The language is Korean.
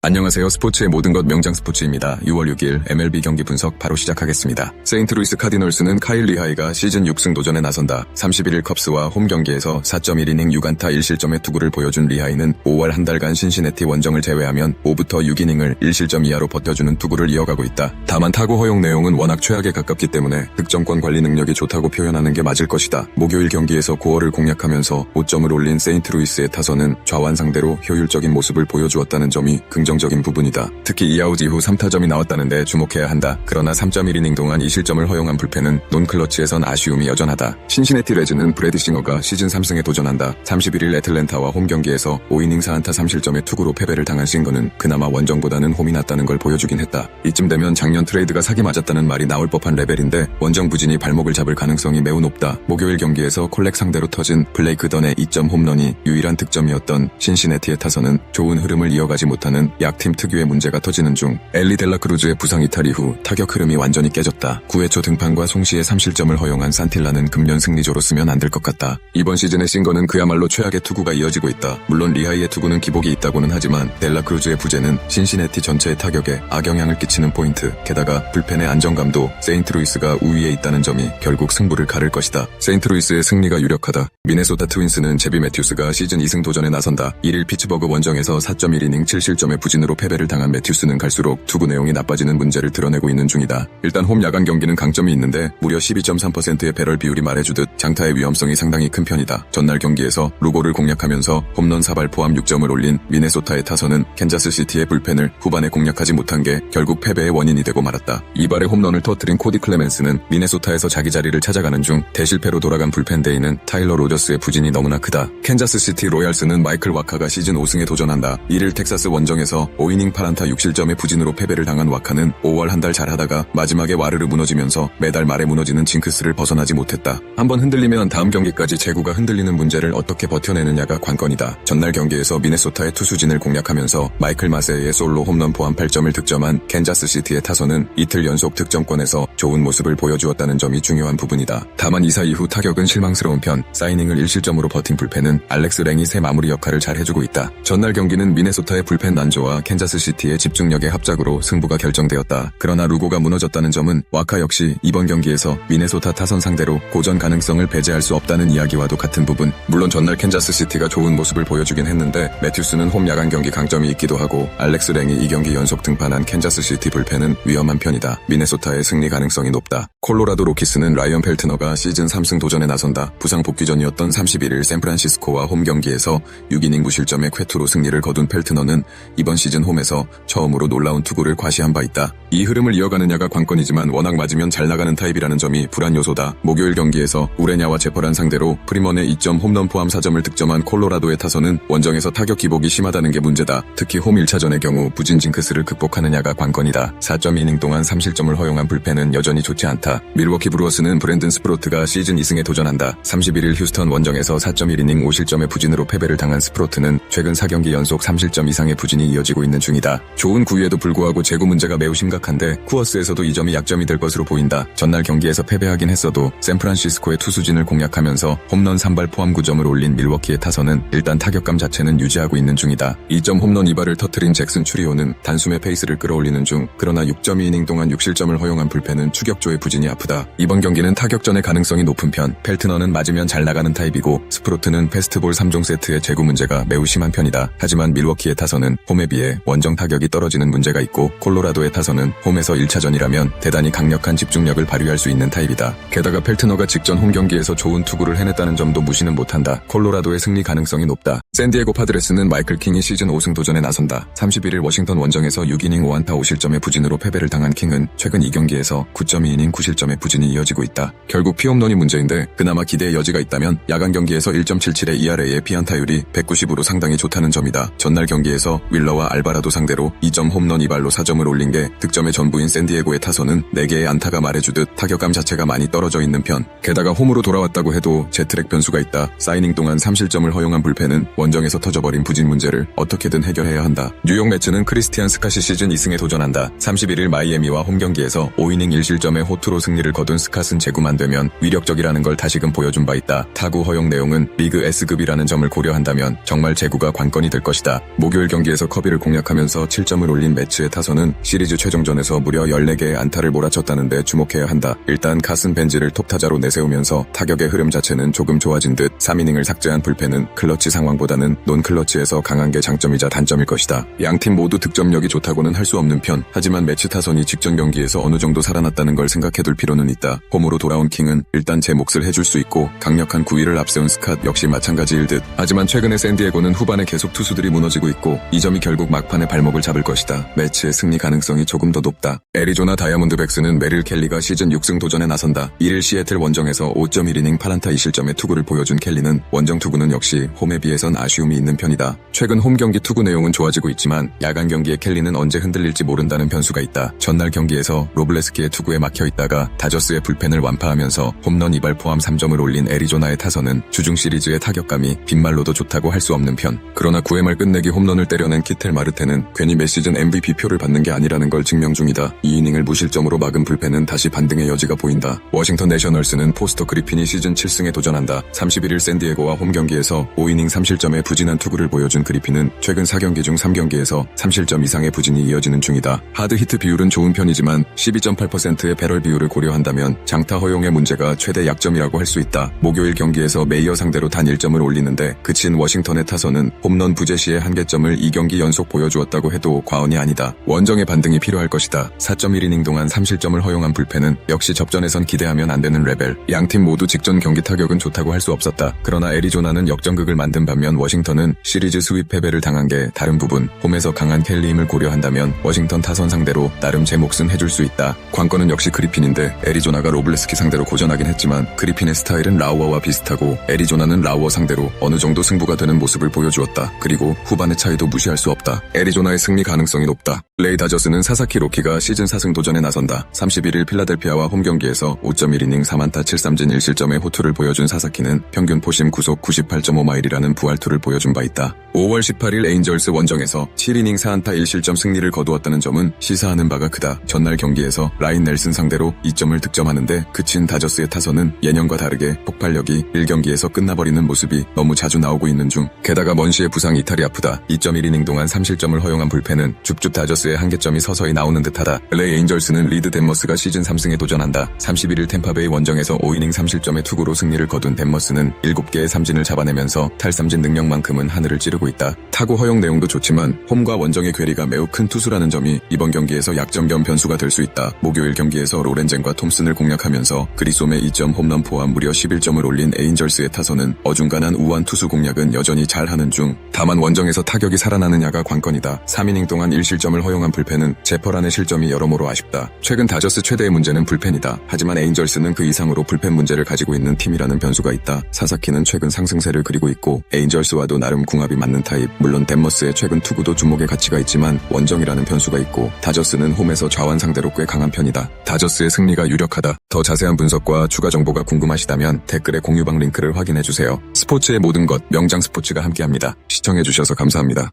안녕하세요. 스포츠의 모든 것 명장 스포츠입니다. 6월 6일 MLB 경기 분석 바로 시작하겠습니다. 세인트루이스 카디널스는 카일 리하이가 시즌 6승 도전에 나선다. 31일 컵스와 홈 경기에서 4.1이닝 6안타 1실점의 투구를 보여준 리하이는 5월 한 달간 신시내티 원정을 제외하면 5부터 6이닝을 1실점 이하로 버텨주는 투구를 이어가고 있다. 다만 타구 허용 내용은 워낙 최악에 가깝기 때문에 득점권 관리 능력이 좋다고 표현하는 게 맞을 것이다. 목요일 경기에서 9월을 공략하면서 5점을 올린 세인트루이스의 타선은 좌완 상대로 효율적인 모습을 보여주었다는 점이 긍정적인 부분이다. 특히 2아웃 이후 3타점이 나왔다는데 주목해야 한다. 그러나 3.1이닝 동안 2실점을 허용한 불펜은 논클러치에선 아쉬움이 여전하다. 신시내티 레즈는 브래드 싱어가 시즌 3승에 도전한다. 31일 애틀랜타와 홈 경기에서 5이닝 4안타 3실점의 투구로 패배를 당한 싱어는 그나마 원정보다는 홈이 낫다는 걸 보여주긴 했다. 이쯤 되면 작년 트레이드가 사기 맞았다는 말이 나올 법한 레벨인데 원정 부진이 발목을 잡을 가능성이 매우 높다. 목요일 경기에서 콜렉 상대로 터진 블레이크 던의 2점 홈런이 유일한 득점이었던 신시내티의 타선은 좋은 흐름을 이어가지 못하는 약팀 특유의 문제가 터지는 중 엘리 델라크루즈의 부상 이탈 이후 타격 흐름이 완전히 깨졌다. 9회 초 등판과 송시의 3실점을 허용한 산틸라는 금년 승리조로 쓰면 안 될 것 같다. 이번 시즌의 싱거는 그야말로 최악의 투구가 이어지고 있다. 물론 리하이의 투구는 기복이 있다고는 하지만 델라크루즈의 부재는 신시내티 전체의 타격에 악영향을 끼치는 포인트. 게다가 불펜의 안정감도 세인트루이스가 우위에 있다는 점이 결국 승부를 가를 것이다. 세인트루이스의 승리가 유력하다. 미네소타 트윈스는 제비 매튜스가 시즌 2승 도전에 나선다. 1일 피츠버그 원정에서 4.1이닝 7실점의 부진으로 패배를 당한 매튜스는 갈수록 투구 내용이 나빠지는 문제를 드러내고 있는 중이다. 일단 홈 야간 경기는 강점이 있는데 무려 12.3%의 배럴 비율이 말해주듯 장타의 위험성이 상당히 큰 편이다. 전날 경기에서 루고를 공략하면서 홈런 4발 포함 6점을 올린 미네소타의 타선은 캔자스시티의 불펜을 후반에 공략하지 못한 게 결국 패배의 원인이 되고 말았다. 이발의 홈런을 터뜨린 코디 클레멘스는 미네소타에서 자기 자리를 찾아가는 중 대실패로 돌아간 불펜 데이는 타일러 로저스의 부진이 너무나 크다. 캔자스시티 로얄스는 마이클 와카가 시즌 5승에 도전한다. 1일 텍사스 원정에서 5이닝 8안타 6실점의 부진으로 패배를 당한 와카는 5월 한 달 잘하다가 마지막에 와르르 무너지면서 매달 말에 무너지는 징크스를 벗어나지 못했다. 한번 흔들리면 다음 경기까지 제구가 흔들리는 문제를 어떻게 버텨내느냐가 관건이다. 전날 경기에서 미네소타의 투수진을 공략하면서 마이클 마세이의 솔로 홈런 포함 8점을 득점한 캔자스시티의 타선은 이틀 연속 득점권에서 좋은 모습을 보여주었다는 점이 중요한 부분이다. 다만 2사 이후 타격은 실망스러운 편, 사이닝을 1실점으로 버틴 불펜은 알렉스 랭이 새 마무리 역할을 잘 해주고 있다. 전날 경기는 미네소타의 불펜 난조와 캔자스시티의 집중력의 합작으로 승부가 결정되었다. 그러나 루고가 무너졌다는 점은 와카 역시 이번 경기에서 미네소타 타선 상대로 고전 가능성을 배제할 수 없다는 이야기와도 같은 부분. 물론 전날 캔자스시티가 좋은 모습을 보여주긴 했는데 매튜스는 홈 야간 경기 강점이 있기도 하고 알렉스 랭이 2경기 연속 등판한 캔자스시티 불펜은 위험한 편이다. 미네소타의 승리 가능성이 높다. 콜로라도 로키스는 라이언 펠트너가 시즌 3승 도전에 나선다. 부상 복귀 전이었던 31일 샌프란시스코와 홈 경기에서 6이닝 무실점의 쾌투로 승리를 거둔 펠트너는 이번 시즌 홈에서 처음으로 놀라운 투구를 과시한 바 있다. 이 흐름을 이어가느냐가 관건이지만 워낙 맞으면 잘 나가는 타입이라는 점이 불안 요소다. 목요일 경기에서 우레냐와 제퍼란 상대로 프리먼의 2점 홈런 포함 4점을 득점한 콜로라도의 타선은 원정에서 타격 기복이 심하다는 게 문제다. 특히 홈 1차전의 경우 부진 징크스를 극복하느냐가 관건이다. 4.2이닝 동안 3실점을 허용한 불펜은 여전히 좋지 않다. 밀워키 브루어스는 브랜든 스프로트가 시즌 2승에 도전한다. 31일 휴스턴 원정에서 4.1이닝 5실점의 부진으로 패배를 당한 스프로트는 최근 4경기 연속 3실점 이상의 부진이 이어지고 있는 중이다. 좋은 구위에도 불구하고 제구 문제가 매우 심각한데 쿠어스에서도 이 점이 약점이 될 것으로 보인다. 전날 경기에서 패배하긴 했어도 샌프란시스코의 투수진을 공략하면서 홈런 3발 포함 9점을 올린 밀워키의 타선은 일단 타격감 자체는 유지하고 있는 중이다. 2점 홈런 2발을 터뜨린 잭슨 추리오는 단숨에 페이스를 끌어올리는 중. 그러나 6.2이닝 동안 6실점을 허용한 불펜은 추격조의 부진이 아프다. 이번 경기는 타격전의 가능성이 높은 편, 펠트너는 맞으면 잘 나가는 타입이고 스프로트는 패스트볼 3종 세트의 제구 문제가 매우 심한 편이다. 하지만 밀워키의 타선은 홈에 비해 원정 타격이 떨어지는 문제가 있고 콜로라도의 타선은 홈에서 1차전이라면 대단히 강력한 집중력을 발휘할 수 있는 타입이다. 게다가 펠트너가 직전 홈 경기에서 좋은 투구를 해냈다는 점도 무시는 못한다. 콜로라도의 승리 가능성이 높다. 샌디에고 파드레스는 마이클 킹이 시즌 5승 도전에 나선다. 31일 워싱턴 원정에서 6이닝 5안타 5실점의 부진으로 패배를 당한 킹은 최근 2경기에서 9.2이닝 9실점의 부진이 이어지고 있다. 결국 피홈런이 문제인데 그나마 기대의 여지가 있다면 야간 경기에서 1.77의 ERA의 피안타율이 190으로 상당히 좋다는 점이다. 전날 경기에서 윌러와 알바라도 상대로 2점 홈런 2발로 4점을 올린 게 득점의 전부인 샌디에고의 타선은 4개의 안타가 말해주듯 타격감 자체가 많이 떨어져 있는 편. 게다가 홈으로 돌아왔다고 해도 제트랙 변수가 있다. 사이닝 동안 3실점을 허용한 불펜은 원정에서 터져버린 부진 문제를 어떻게든 해결해야 한다. 뉴욕 매츠는 크리스티안 스캇이 시즌 2승에 도전한다. 31일 마이애미와 홈 경기에서 5이닝 1실점의 호투로 승리를 거둔 스캇은 제구만 되면 위력적이라는 걸 다시금 보여준 바 있다. 타구 허용 내용은 리그 S급이라는 점을 고려한다면 정말 제구가 관건이 될 것이다. 목요일 경기에서 커비를 공략하면서 7점을 올린 매츠의 타선은 시리즈 최종전에서 무려 14개의 안타를 몰아쳤다는데 주목해야 한다. 일단 카슨 벤지를 톱타자로 내세우면서 타격의 흐름 자체는 조금 좋아진 듯 3이닝을 삭제한 불펜은 클러치 상황보다는 논클러치에서 강한 게 장점이자 단점일 것이다. 양팀 모두 득점력이 좋다고는 할 수 없는 편. 하지만 매치 타선이 직전 경기에서 어느 정도 살아났다는 걸 생각해둘 필요는 있다. 홈으로 돌아온 킹은 일단 제 몫을 해줄 수 있고 강력한 9위를 앞세운 스캇 역시 마찬가지일 듯. 하지만 최근에 샌디에고는 후반에 계속 투수들이 무너지고 있고 이 점이 결국 막판에 발목을 잡을 것이다. 매치의 승리 가능성이 조금 더 높다. 애리조나 다이아몬드백스는 메릴 켈리가 시즌 6승 도전에 나선다. 1일 시애틀 원정에서 5.1이닝 8안타 2실점의 투구를 보여준 켈리는 원정 투구는 역시 홈에 비해선 아쉬움이 있는 편이다. 최근 홈 경기 투구 내용은 좋아지고 있지만 야간 경기에 켈리는 언제 흔들릴지 모른다는 변수가 있다. 전날 경기에서 로블레스키의 투구에 막혀 있다가 다저스의 불펜을 완파하면서 홈런 2발 포함 3점을 올린 애리조나의 타선은 주중 시리즈의 타격감이 빈말로도 좋다고 할 수 없는 편. 그러나 9회 말 끝내기 홈런을 때려낸 키텔 마르테는 괜히 매 시즌 MVP 표를 받는 게 아니라는 걸 증명 중이다. 2이닝을 무실점으로 막은 불펜은 다시 반등의 여지가 보인다. 워싱턴 내셔널스는 포스터 그리핀이 시즌 7승에 도전한다. 31일 샌디에고와 홈 경기에서 5이닝 3실점의 부진한 투구를 보여준 그리핀은 최근 4경기 중 3경기에서 3실점 이상의 부진이 이어지는 중이다. 하드 히트 비율은 좋은 편이지만 12.8%의 배럴 비율을 고려한다면 장타 허용의 문제가 최대 약점이라고 할 수 있다. 목요일 경기에서 메이어 상대로 단 1점을 올리는데 그친 워싱턴의 타선은 홈런 부재 시의 한계점을 2경기 연속 보여주었다고 해도 과언이 아니다. 원정의 반등이 필요할 것이다. 4.1이닝 동안 3실점을 허용한 불펜은 역시 접전에선 기대하면 안 되는 레벨. 양팀 모두 직전 경기 타격은 좋다고 할 수 없었다. 그러나 애리조나는 역전극을 만든 반면 워싱턴은 시리즈 스윕 패배를 당한 게 다른 부분. 홈에서 강한 켈리 힘을 고려한다면 워싱턴 타선 상대로 나름 제 몫은 해줄 수 있다. 관건은 역시 그리핀인데 애리조나가 로블레스키 상대로 고전하긴 했지만 그리핀의 스타일은 라우어와 비슷하고 애리조나는 라우어 상대로 어느 정도 승부가 되는 모습을 보여주었다. 그리고 후반의 차이도 무시할 수 없다. 애리조나의 승리 가능성이 높다. 레이 다저스는 사사키 로키가 시즌 4승 도전에 나선다. 31일 필라델피아와 홈 경기에서 5.1이닝 3안타 7삼진 1실점의 호투를 보여준 사사키는 평균 포심 구속 98.5마일이라는 부활투를 보여준 바 있다. 5월 18일 에인절스 원정에서 7이닝 4안타 1실점 승리를 거두었다는 점은 시사하는 바가 크다. 전날 경기에서 라인 넬슨 상대로 2점을 득점하는데 그친 다저스의 타선은 예년과 다르게 폭발력이 1경기에서 끝나버리는 모습이 너무 자주 나오고 있는 중. 게다가 먼시의 부상 이탈이 아프다. 2.1이닝 동안 3실점을 허용한 불펜은 줍줍 다저스의 한계점이 서서히 나오는 듯하다. LA 에인절스는 리드 덴머스가 시즌 3승에 도전한다. 31일 템파베이 원정에서 5이닝 3실점의 투구로 승리를 거둔 덴머스는 7개의 삼진을 잡아내면서 탈삼진 능력만큼은 하늘을 찌르고 있다. 타구 허용 내용도 좋지만 홈과 원정의 괴리가 매우 큰 투수라는 점이 이번 경기에서 약점 겸 변수가 될 수 있다. 목요일 경기에서 로렌젠과 톰슨을 공략하면서 그리솜의 2점 홈런 포함 무려 11점을 올린 에인절스의 타선은 어중간한 우완 투수 공략은 여전히 잘하는 중. 다만 원정에서 타격이 살아나느냐가 관건이다. 3이닝 동안 1실점을 허용한 불펜은 제퍼란의 실점이 여러모로 아쉽다. 최근 다저스 최대의 문제는 불펜이다. 하지만 에인절스는 그 이상으로 불펜 문제를 가지고 있는 팀이라는 변수가 있다. 사사키는 최근 상승세를 그리고 있고 에인절스와도 나름 궁합이 맞는 타입. 물론 덴머스의 최근 투구도 주목의 가치가 있지만 원정이라는 변수가 있고 다저스는 홈에서 좌완 상대로 꽤 강한 편이다. 다저스의 승리가 유력하다. 더 자세한 분석과 추가 정보가 궁금하시다면 댓글에 공유방 링크를 확인해주세요. 스포츠의 모든 것 명장 스포츠가 함께합니다. 시청해주셔서 감사합니다.